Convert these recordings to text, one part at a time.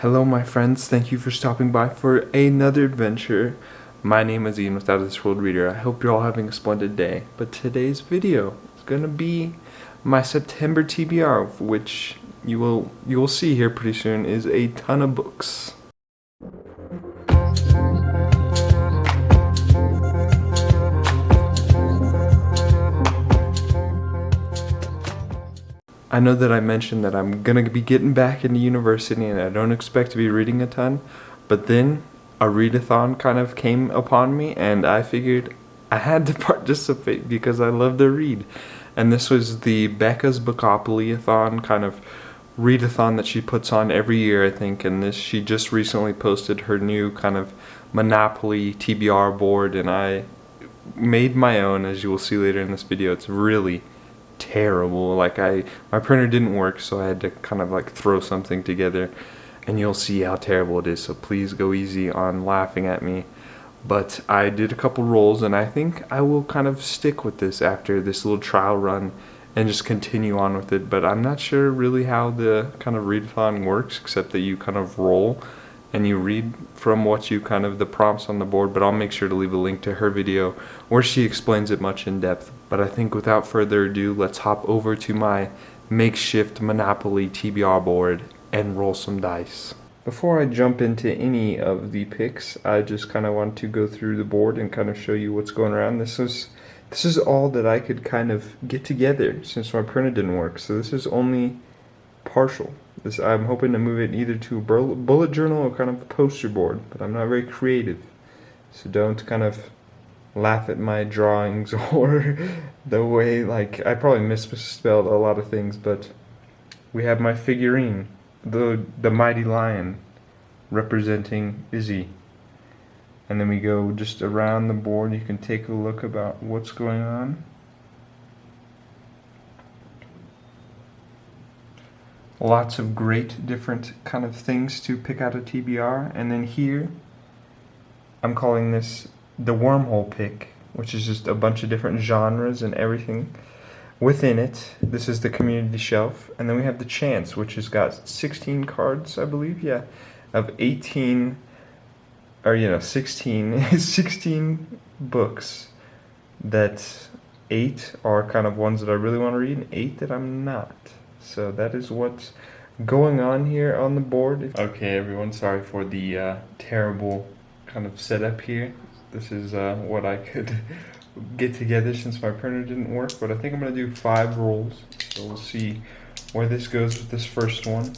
Hello my friends, thank you for stopping by for another adventure. My name is Ian with Out of This World Reader. I hope you're all having a splendid day. But today's video is going to be my September TBR, which you will see here pretty soon is a ton of books. I know that I mentioned that I'm gonna be getting back into university and I don't expect to be reading a ton, but then a readathon kind of came upon me and I figured I had to participate because I love to read. And this was the Becca's Bookopoly-a-thon kind of readathon that she puts on every year, I think, and this she just recently posted her new kind of Monopoly TBR board and I made my own, as you will see later in this video. It's really terrible. My printer didn't work, so I had to kind of like throw something together, and you'll see how terrible it is, so please go easy on laughing at me. But I did a couple rolls and I think I will kind of stick with this after this little trial run and just continue on with it. But I'm not sure really how the kind of readathon works, except that you kind of roll and you read from what you kind of the prompts on the board, but I'll make sure to leave a link to her video where she explains it much in depth. But I think without further ado, let's hop over to my makeshift Monopoly TBR board and roll some dice. Before I jump into any of the picks, I just kind of want to go through the board and kind of show you what's going around. This is all that I could kind of get together since my printer didn't work, so this is only partial. I'm hoping to move it either to a bullet journal or kind of a poster board, but I'm not very creative, so don't kind of laugh at my drawings or the way, like, I probably misspelled a lot of things. But we have my figurine, the mighty lion representing Izzy, and then we go just around the board. You can take a look about what's going on. Lots of great different kind of things to pick out a TBR. And then here, I'm calling this the wormhole pick, which is just a bunch of different genres and everything within it. This is the community shelf. And then we have the chance, which has got 16 cards, I believe, yeah, of 18, or 16 books, that 8 are kind of ones that I really want to read and 8 that I'm not. So that is what's going on here on the board. Okay, everyone, sorry for the terrible kind of setup here. This is what I could get together since my printer didn't work, but I think I'm going to do 5 rolls. So we'll see where this goes with this first one.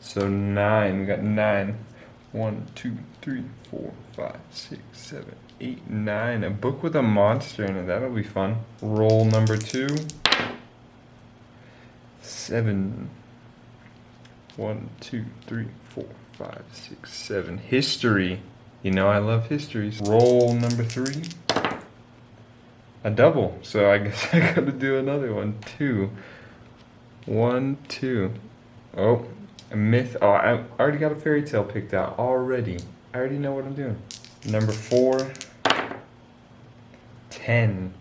So 9, we got 9. 1, 2, 3, 4, 5, 6, 7, 8, 9. A book with a monster in it. That'll be fun. Roll number 2. 7. 1, 2, 3, 4, 5, 6, 7. History. You know I love histories. Roll number 3. A double. So I guess I gotta do another one. 2. 1, 2. Oh. A myth. Oh, I already got a fairy tale picked out already. I already know what I'm doing. Number 4. 10.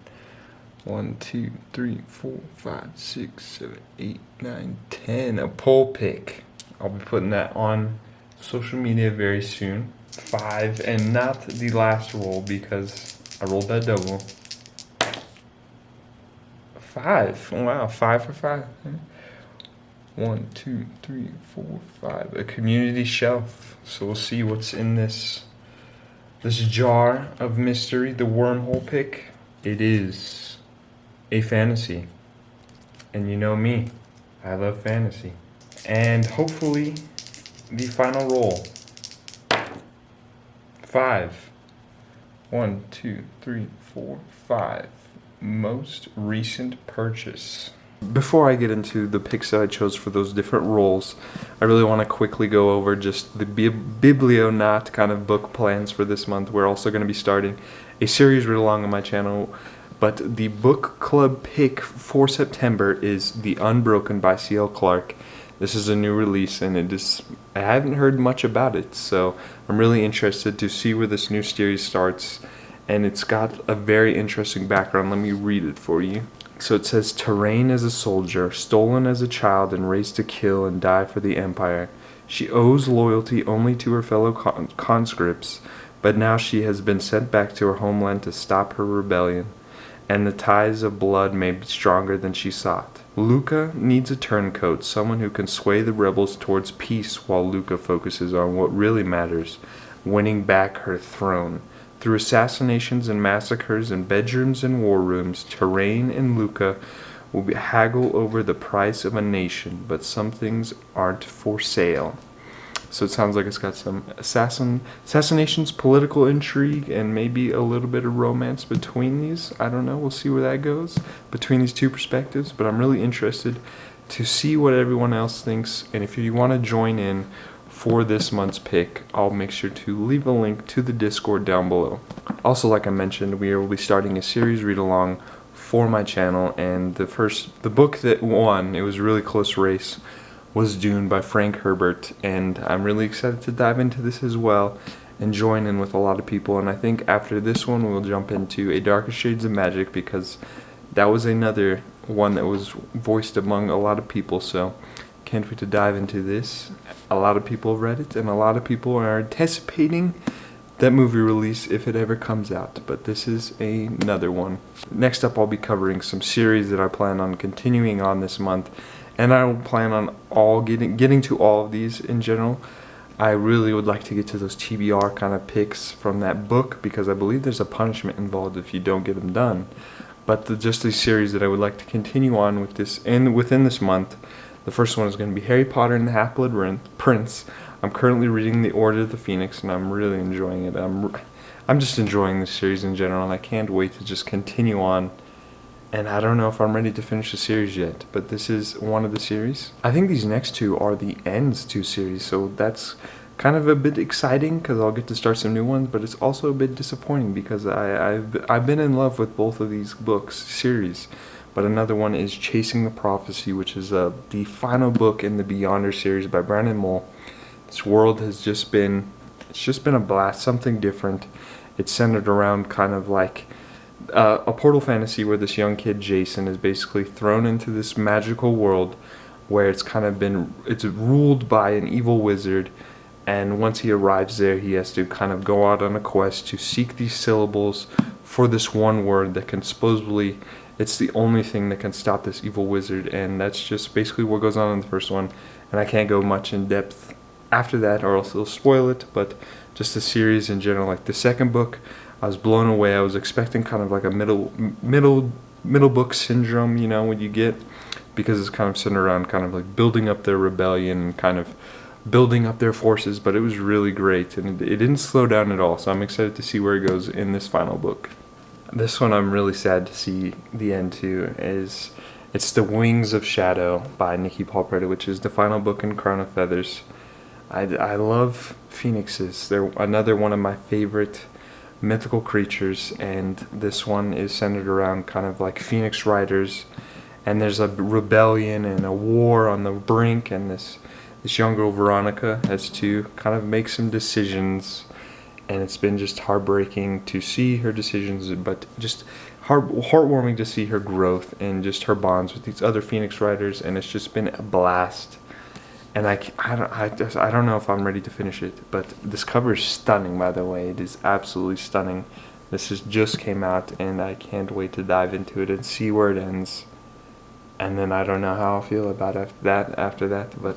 1, 2, 3, 4, 5, 6, 7, 8, 9, 10. A poll pick. I'll be putting that on social media very soon. 5, and not the last roll because I rolled that double. 5. Wow, 5 for 5. 1, 2, 3, 4, 5. A community shelf. So we'll see what's in this jar of mystery. The wormhole pick. It is a fantasy, and you know me, I love fantasy. And hopefully the final roll. 5. 1, 2, 3, 4, 5. Most recent purchase. Before I get into the picks that I chose for those different roles, I really want to quickly go over just the Biblionaut kind of book plans for this month. We're also going to be starting a series right along on my channel, but the book club pick for September is The Unbroken by C.L. Clarke. This is a new release, and I haven't heard much about it, so I'm really interested to see where this new series starts, and it's got a very interesting background. Let me read it for you. So it says, "Terrain as a soldier, stolen as a child and raised to kill and die for the Empire. She owes loyalty only to her fellow conscripts, but now she has been sent back to her homeland to stop her rebellion, and the ties of blood may be stronger than she sought. Luca needs a turncoat, someone who can sway the rebels towards peace while Luca focuses on what really matters, winning back her throne. Through assassinations and massacres in bedrooms and war rooms, Terrain and Luca will haggle over the price of a nation, but some things aren't for sale." So it sounds like it's got some assassinations, political intrigue, and maybe a little bit of romance between these. I don't know. We'll see where that goes between these two perspectives. But I'm really interested to see what everyone else thinks. And if you want to join in for this month's pick, I'll make sure to leave a link to the Discord down below. Also, like I mentioned, we will be starting a series read-along for my channel. And the book that won, it was a really close race, was Dune by Frank Herbert, and I'm really excited to dive into this as well and join in with a lot of people. And I think after this one we'll jump into A Darker Shades of Magic, because that was another one that was voiced among a lot of people, so can't wait to dive into this. A lot of people read it, and a lot of people are anticipating that movie release if it ever comes out, but this is another one. Next up, I'll be covering some series that I plan on continuing on this month, and I will plan on getting to all of these in general. I really would like to get to those TBR kind of picks from that book, because I believe there's a punishment involved if you don't get them done. But just these series that I would like to continue on with this, and within this month, the first one is going to be Harry Potter and the Half-Blood Prince. I'm currently reading The Order of the Phoenix, and I'm really enjoying it. I'm just enjoying this series in general, and I can't wait to just continue on. And I don't know if I'm ready to finish the series yet, but this is one of the series. I think these next two are the Ends 2 series, so that's kind of a bit exciting because I'll get to start some new ones, but it's also a bit disappointing because I've been in love with both of these books series. But another one is Chasing the Prophecy, which is the final book in the Beyonder series by Brandon Mull. This world has just been a blast, something different. It's centered around kind of like a portal fantasy where this young kid Jason is basically thrown into this magical world where it's ruled by an evil wizard, and once he arrives there he has to kind of go out on a quest to seek these syllables for this one word that can supposedly, it's the only thing that can stop this evil wizard. And that's just basically what goes on in the first one, and I can't go much in depth after that or else it'll spoil it. But just the series in general, like the second book, I was blown away. I was expecting kind of like a middle book syndrome, you know, what you get, because it's kind of centered around kind of like building up their rebellion, kind of building up their forces, but it was really great, and it didn't slow down at all, so I'm excited to see where it goes in this final book. This one I'm really sad to see the end to. It's The Wings of Shadow by Nikki Paul-Preda, which is the final book in Crown of Feathers. I love phoenixes. They're another one of my favorite mythical creatures, and this one is centered around kind of like phoenix riders, and there's a rebellion and a war on the brink, and this young girl Veronica has to kind of make some decisions, and it's been just heartbreaking to see her decisions, but just heartwarming to see her growth and just her bonds with these other phoenix riders, and it's just been a blast. And I don't know if I'm ready to finish it, but this cover is stunning, by the way. It is absolutely stunning. This just came out, and I can't wait to dive into it and see where it ends. And then I don't know how I'll feel about after that, but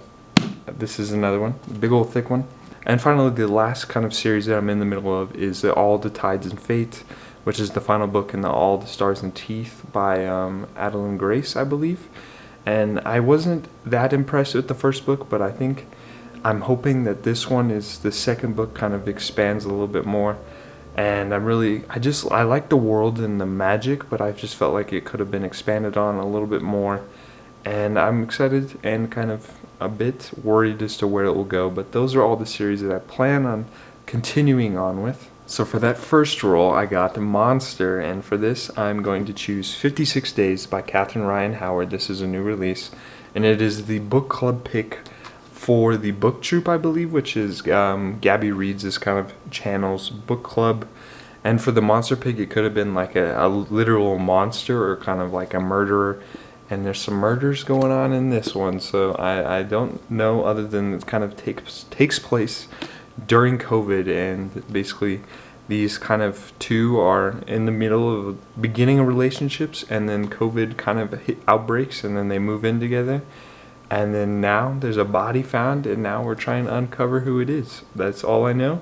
this is another one, a big old thick one. And finally, the last kind of series that I'm in the middle of is All the Tides and Fate, which is the final book in the All the Stars and Teeth by Adeline Grace, I believe. And I wasn't that impressed with the first book, but I'm hoping that this one is the second book kind of expands a little bit more. And I like the world and the magic, but I just felt like it could have been expanded on a little bit more. And I'm excited and kind of a bit worried as to where it will go. But those are all the series that I plan on continuing on with. So for that first roll, I got Monster, and for this, I'm going to choose 56 Days by Catherine Ryan Howard. This is a new release, and it is the book club pick for the Book Troop, I believe, which is Gabby Reed's kind of channel's book club, And for the monster pick, it could have been like a literal monster or kind of like a murderer. And there's some murders going on in this one, so I don't know other than it kind of takes place during COVID, and basically these kind of two are in the middle of beginning of relationships, and then COVID kind of outbreaks, and then they move in together, and then now there's a body found, and now we're trying to uncover who it is. That's all I know,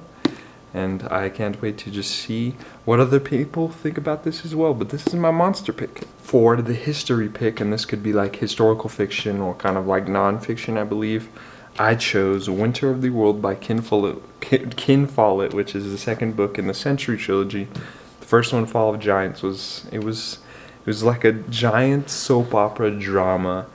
and I can't wait to just see what other people think about this as well. But this is my monster pick. For the history pick, and this could be like historical fiction or kind of like non-fiction, I believe, I chose Winter of the World by Ken Follett, which is the second book in the Century trilogy. The first one, Fall of Giants, was like a giant soap opera drama,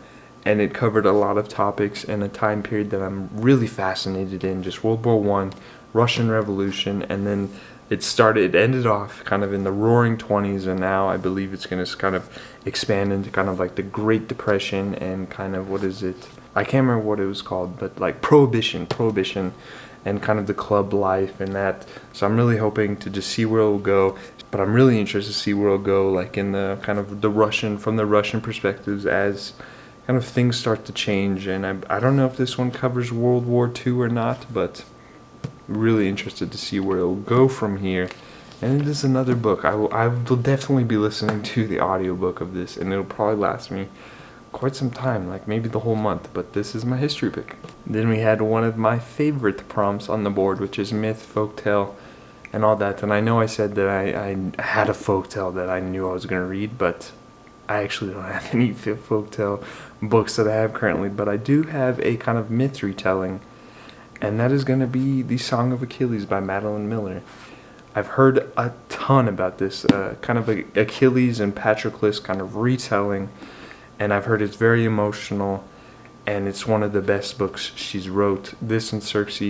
and it covered a lot of topics in a time period that I'm really fascinated in, just World War One, Russian Revolution, and then it ended off kind of in the Roaring 20s, and now I believe it's going to kind of expand into kind of like the Great Depression and kind of, what is it? I can't remember what it was called, but like Prohibition, and kind of the club life and that. So I'm really hoping to just see where it'll go, but I'm really interested to see where it'll go, like in the kind of from the Russian perspectives as kind of things start to change. And I don't know if this one covers World War II or not, but really interested to see where it'll go from here. And it is another book. I will definitely be listening to the audiobook of this, and it'll probably last me quite some time, like maybe the whole month, but this is my history pick. Then we had one of my favorite prompts on the board, which is myth, folktale, and all that. And I know I said that I had a folktale that I knew I was going to read, but I actually don't have any folktale books that I have currently, but I do have a kind of myth retelling, and that is going to be The Song of Achilles by Madeline Miller. I've heard a ton about this, kind of Achilles and Patroclus kind of retelling, and I've heard it's very emotional, and it's one of the best books she's wrote, this and Circe.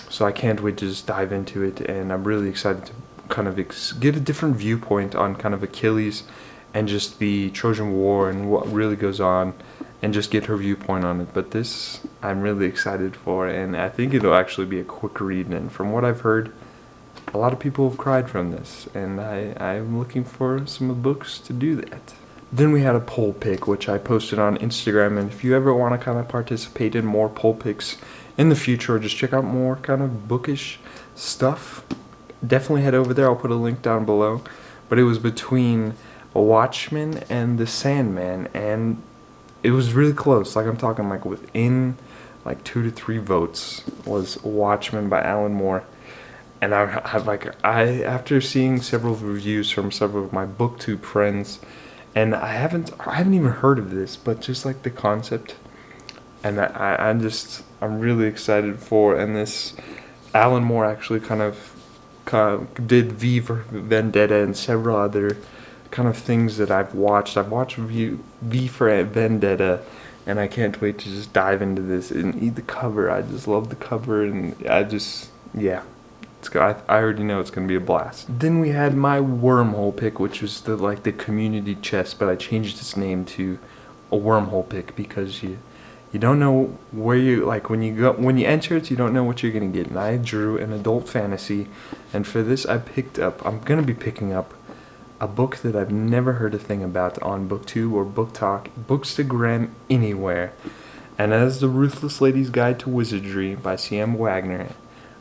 So I can't wait to just dive into it, and I'm really excited to kind of get a different viewpoint on kind of Achilles and just the Trojan War and what really goes on, and just get her viewpoint on it. But this I'm really excited for, and I think it'll actually be a quick read, and from what I've heard, a lot of people have cried from this, and I'm looking for some books to do that. Then we had a poll pick, which I posted on Instagram, and if you ever want to kind of participate in more poll picks in the future, or just check out more kind of bookish stuff, definitely head over there. I'll put a link down below. But it was between Watchmen and The Sandman, and it was really close. Like, I'm talking like within like 2 to 3 votes was Watchmen by Alan Moore. And after seeing several reviews from several of my booktube friends, and I haven't even heard of this, but just like the concept, and I'm really excited for. And this Alan Moore actually kind of did V for Vendetta and several other kind of things that I've watched. I've watched V for Vendetta, and I can't wait to just dive into this and eat the cover. I just love the cover, and yeah. I already know it's going to be a blast. Then we had my wormhole pick, which was the community chest, but I changed its name to a wormhole pick because you don't know where when you enter it, you don't know what you're going to get. And I drew an adult fantasy, and for this I'm going to be picking up a book that I've never heard a thing about on BookTube or Book Talk, Bookstagram, anywhere. And that is The Ruthless Lady's Guide to Wizardry by C.M. Wagner.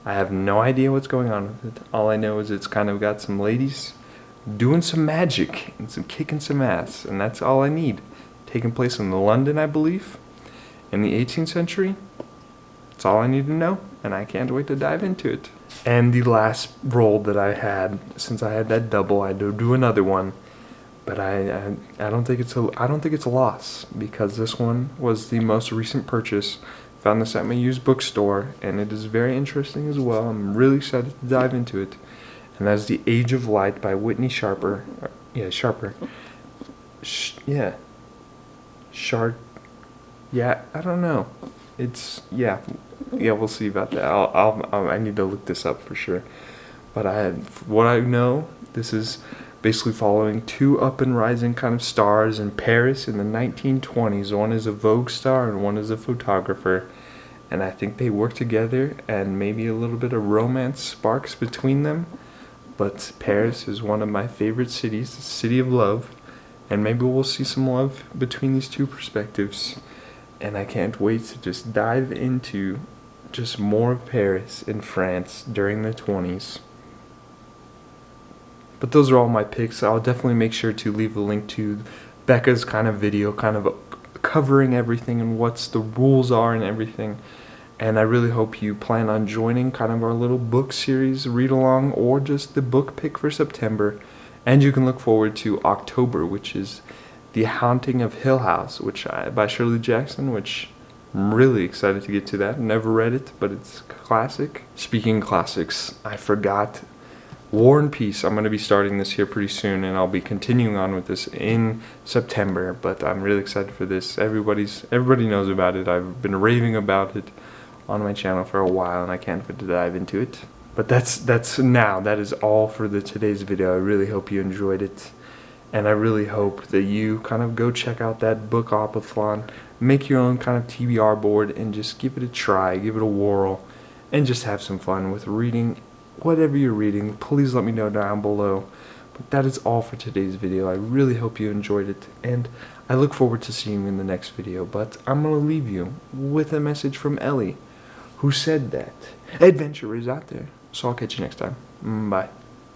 I have no idea what's going on with it. All I know is it's kind of got some ladies doing some magic and some kicking some ass, and that's all I need. Taking place in London, I believe, in the 18th century. That's all I need to know, and I can't wait to dive into it. And the last roll that I had, since I had that double, I do another one, but I don't think it's a loss, because this one was the most recent purchase. Found this at my used bookstore, and it is very interesting as well. I'm really excited to dive into it. And that is The Age of Light by Whitney Sharper. Sharper. I don't know. We'll see about that. I need to look this up for sure. But what I know, this is basically following 2 up and rising kind of stars in Paris in the 1920s. One is a Vogue star and one is a photographer. And I think they work together, and maybe a little bit of romance sparks between them. But Paris is one of my favorite cities, the city of love, and maybe we'll see some love between these two perspectives. And I can't wait to just dive into just more of Paris in France during the 20s. But those are all my picks. I'll definitely make sure to leave a link to Becca's kind of video, kind of covering everything and what's the rules are and everything. And I really hope you plan on joining kind of our little book series read along, or just the book pick for September. And you can look forward to October, which is The Haunting of Hill House, by Shirley Jackson, which I'm really excited to get to that. Never read it, but it's a classic. Speaking of classics, I forgot War and Peace. I'm going to be starting this here pretty soon, and I'll be continuing on with this in September, but I'm really excited for this. Everybody knows about it. I've been raving about it on my channel for a while, and I can't wait to dive into it. But that's now. That is all for today's video. I really hope you enjoyed it, and I really hope that you kind of go check out that Bookopoly, make your own kind of TBR board, and just give it a try, give it a whirl, and just have some fun with reading. Whatever you're reading, please let me know down below. But that is all for today's video. I really hope you enjoyed it, and I look forward to seeing you in the next video. But I'm going to leave you with a message from Ellie, who said that adventure is out there. So I'll catch you next time. Bye.